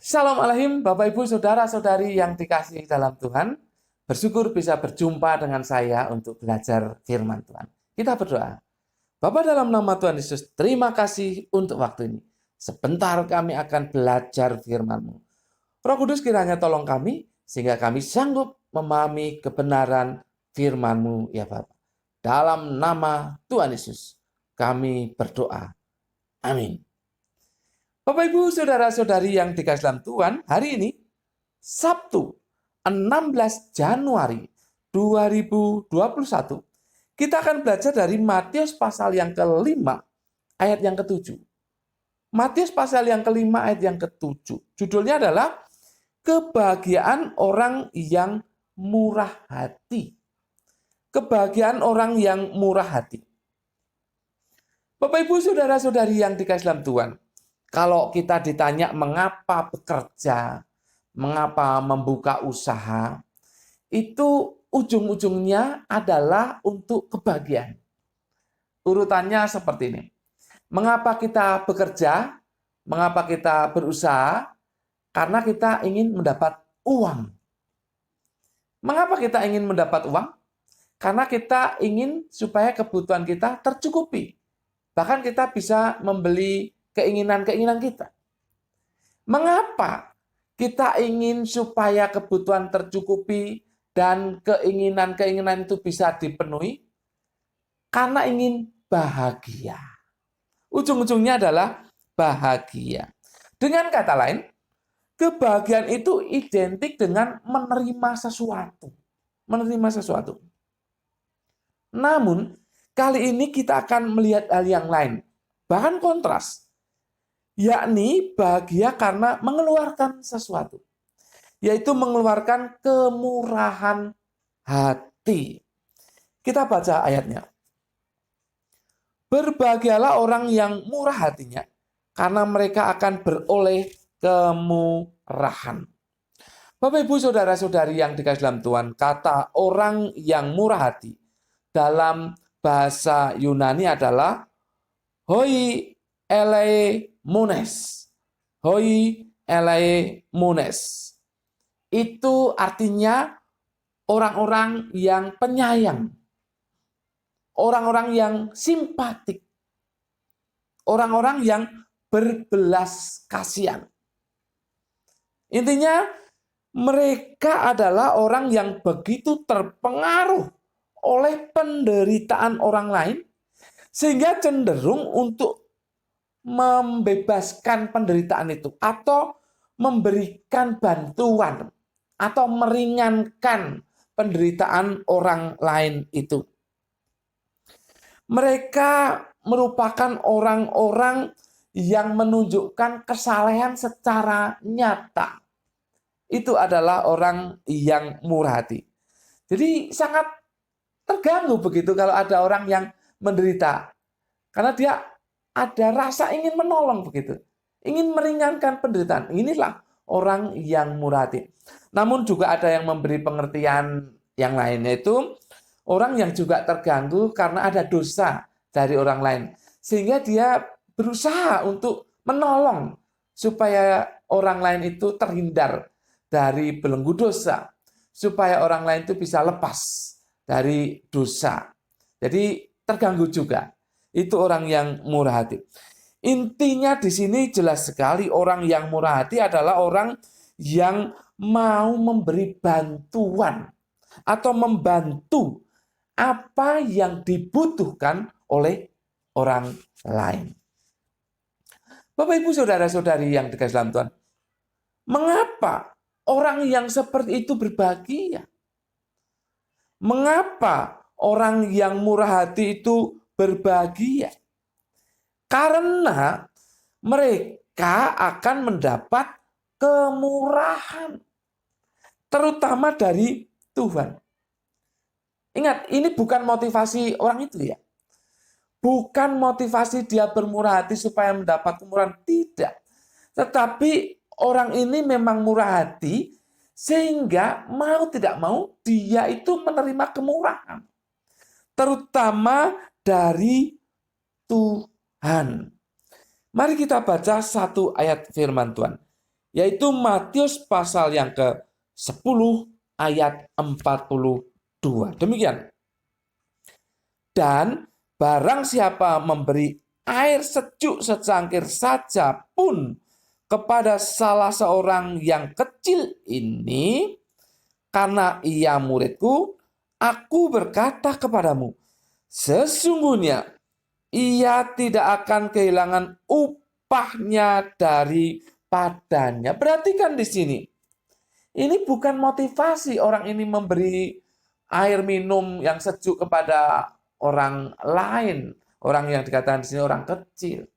Shalom Alaikum, Bapak Ibu Saudara-saudari yang dikasihi dalam Tuhan. Bersyukur bisa berjumpa dengan saya untuk belajar firman Tuhan. Kita berdoa. Bapa, dalam nama Tuhan Yesus, terima kasih untuk waktu ini. Sebentar kami akan belajar firman-Mu. Roh Kudus kiranya tolong kami, sehingga kami sanggup memahami kebenaran firman-Mu, ya Bapak. Dalam nama Tuhan Yesus, kami berdoa. Amin. Bapak Ibu Saudara-saudari yang dikasihi dalam Tuhan, hari ini Sabtu 16 Januari 2021 kita akan belajar dari Matius pasal yang kelima ayat yang ketujuh. Matius pasal yang kelima ayat yang ketujuh. Judulnya adalah kebahagiaan orang yang murah hati. Kebahagiaan orang yang murah hati. Bapak Ibu Saudara-saudari yang dikasihi dalam Tuhan, kalau kita ditanya mengapa bekerja, mengapa membuka usaha, itu ujung-ujungnya adalah untuk kebahagiaan. Urutannya seperti ini. Mengapa kita bekerja? Mengapa kita berusaha? Karena kita ingin mendapat uang. Mengapa kita ingin mendapat uang? Karena kita ingin supaya kebutuhan kita tercukupi. Bahkan kita bisa membeli keinginan-keinginan kita. Mengapa kita ingin supaya kebutuhan tercukupi dan keinginan-keinginan itu bisa dipenuhi? Karena ingin bahagia. Ujung-ujungnya adalah bahagia. Dengan kata lain, kebahagiaan itu identik dengan menerima sesuatu. Menerima sesuatu. Namun, kali ini kita akan melihat hal yang lain. Bahkan kontras. Yakni bahagia karena mengeluarkan sesuatu. Yaitu mengeluarkan kemurahan hati. Kita baca ayatnya. Berbahagialah orang yang murah hatinya, karena mereka akan beroleh kemurahan. Bapak Ibu Saudara-saudari yang dikasihi dalam Tuhan, kata orang yang murah hati dalam bahasa Yunani adalah hoi eleimones. Hoi eleimones. Itu artinya orang-orang yang penyayang. Orang-orang yang simpatik. Orang-orang yang berbelas kasihan. Intinya mereka adalah orang yang begitu terpengaruh oleh penderitaan orang lain sehingga cenderung untuk membebaskan penderitaan itu atau memberikan bantuan atau meringankan penderitaan orang lain itu. Mereka merupakan orang-orang yang menunjukkan kesalehan secara nyata. Itu adalah orang yang murah hati. Jadi sangat terganggu begitu kalau ada orang yang menderita. Karena dia ada rasa ingin menolong begitu. Ingin meringankan penderitaan. Inilah orang yang murah hati. Namun juga ada yang memberi pengertian yang lainnya, itu orang yang juga terganggu karena ada dosa dari orang lain. Sehingga dia berusaha untuk menolong supaya orang lain itu terhindar dari belenggu dosa. Supaya orang lain itu bisa lepas dari dosa. Jadi terganggu juga. Itu orang yang murah hati. Intinya di sini jelas sekali, orang yang murah hati adalah orang yang mau memberi bantuan atau membantu apa yang dibutuhkan oleh orang lain. Bapak Ibu Saudara-saudari yang dikasihi dalam Tuhan, mengapa orang yang seperti itu berbahagia? Mengapa orang yang murah hati itu berbahagia? Karena mereka akan mendapat kemurahan, terutama dari Tuhan. Ingat, ini bukan motivasi orang itu ya. Bukan motivasi dia bermurah hati supaya mendapat kemurahan, tidak. Tetapi orang ini memang murah hati sehingga mau tidak mau dia itu menerima kemurahan. Terutama dari Tuhan. Mari kita baca satu ayat firman Tuhan. yaitu Matius pasal yang ke-10 ayat 42. Demikian. Dan barang siapa memberi air sejuk secangkir saja pun kepada salah seorang yang kecil ini, karena ia muridku, aku berkata kepadamu, sesungguhnya ia tidak akan kehilangan upahnya daripadanya. Perhatikan di sini. Ini bukan motivasi orang ini memberi air minum yang sejuk kepada orang lain, orang yang dikatakan di sini orang kecil.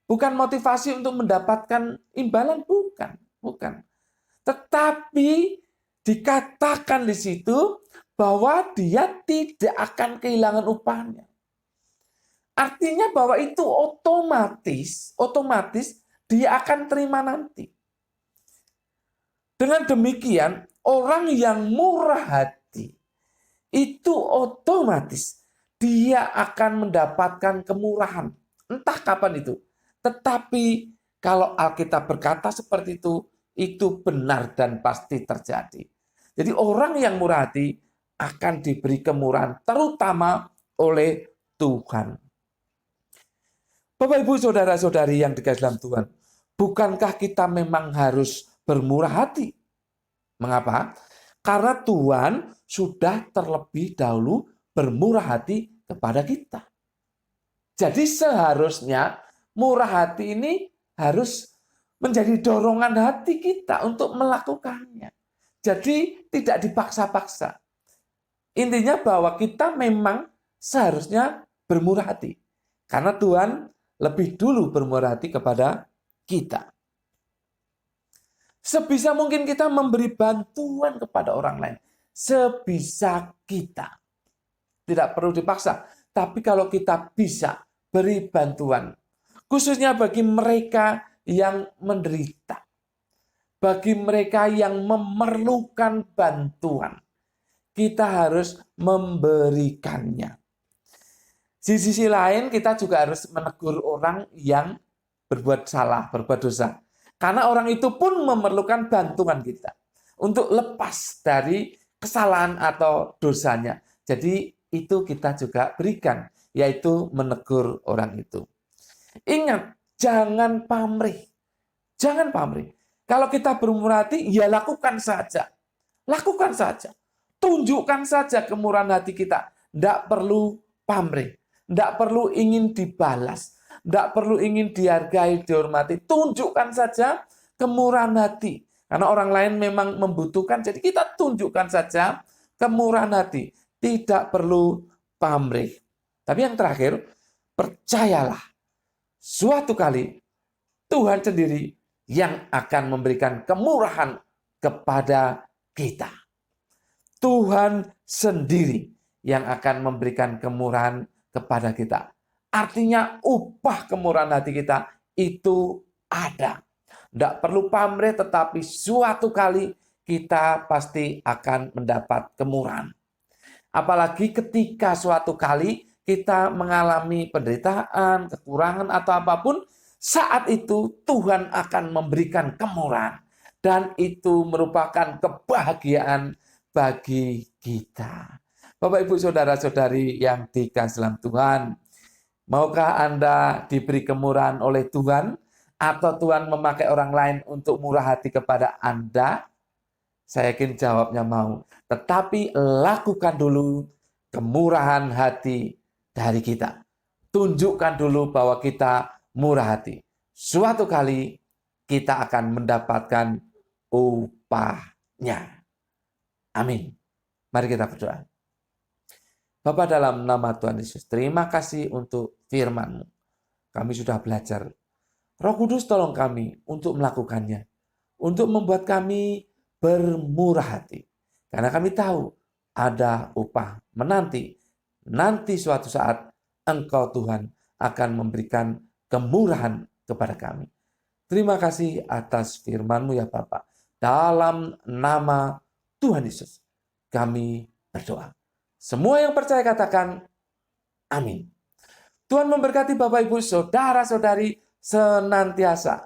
Bukan motivasi untuk mendapatkan imbalan, bukan. Tetapi dikatakan di situ bahwa dia tidak akan kehilangan upahnya. Artinya bahwa itu otomatis dia akan terima nanti. Dengan demikian, orang yang murah hati itu otomatis dia akan mendapatkan kemurahan. Entah kapan itu. Tetapi kalau Alkitab berkata seperti itu benar dan pasti terjadi. Jadi orang yang murah hati akan diberi kemurahan, terutama oleh Tuhan. Bapak, Ibu, saudara-saudari yang dikasihi dalam Tuhan, bukankah kita memang harus bermurah hati? Mengapa? Karena Tuhan sudah terlebih dahulu bermurah hati kepada kita. Jadi seharusnya murah hati ini harus menjadi dorongan hati kita untuk melakukannya. Jadi tidak dipaksa-paksa. Intinya bahwa kita memang seharusnya bermurah hati. Karena Tuhan lebih dulu bermurah hati kepada kita. Sebisa mungkin kita memberi bantuan kepada orang lain. Sebisa kita. Tidak perlu dipaksa. Tapi kalau kita bisa beri bantuan, khususnya bagi mereka yang menderita, bagi mereka yang memerlukan bantuan, kita harus memberikannya. Di sisi lain, kita juga harus menegur orang yang berbuat salah, berbuat dosa. Karena orang itu pun memerlukan bantuan kita untuk lepas dari kesalahan atau dosanya. Jadi itu kita juga berikan, yaitu menegur orang itu. Ingat, jangan pamrih. Jangan pamrih. Kalau kita bermurah hati, ya lakukan saja. Lakukan saja. Tunjukkan saja kemurahan hati kita. Tidak perlu pamrih. Tidak perlu ingin dibalas. Tidak perlu ingin dihargai, dihormati. Tunjukkan saja kemurahan hati. Karena orang lain memang membutuhkan, jadi kita tunjukkan saja kemurahan hati. Tidak perlu pamrih. Tapi yang terakhir, percayalah. Suatu kali Tuhan sendiri yang akan memberikan kemurahan kepada kita. Tuhan sendiri yang akan memberikan kemurahan kepada kita. Artinya upah kemurahan hati kita itu ada. Tidak perlu pamrih, tetapi suatu kali kita pasti akan mendapat kemurahan. Apalagi ketika suatu kali kita mengalami penderitaan, kekurangan, atau apapun, saat itu Tuhan akan memberikan kemurahan. Dan itu merupakan kebahagiaan bagi kita. Bapak, Ibu, saudara-saudari yang dikasihi dalam Tuhan, maukah Anda diberi kemurahan oleh Tuhan? Atau Tuhan memakai orang lain untuk murah hati kepada Anda? Saya yakin jawabnya mau. Tetapi lakukan dulu kemurahan hati dari kita. Tunjukkan dulu bahwa kita murah hati. Suatu kali kita akan mendapatkan upahnya. Amin. Mari kita berdoa. Bapa, dalam nama Tuhan Yesus, terima kasih untuk firman-Mu. Kami sudah belajar. Roh Kudus, tolong kami untuk melakukannya. Untuk membuat kami bermurah hati. Karena kami tahu ada upah menanti. Nanti suatu saat Engkau Tuhan akan memberikan kemurahan kepada kami. Terima kasih atas firman-Mu ya Bapa. Dalam nama Tuhan Yesus kami berdoa. Semua yang percaya katakan amin. Tuhan memberkati Bapak Ibu saudara-saudari senantiasa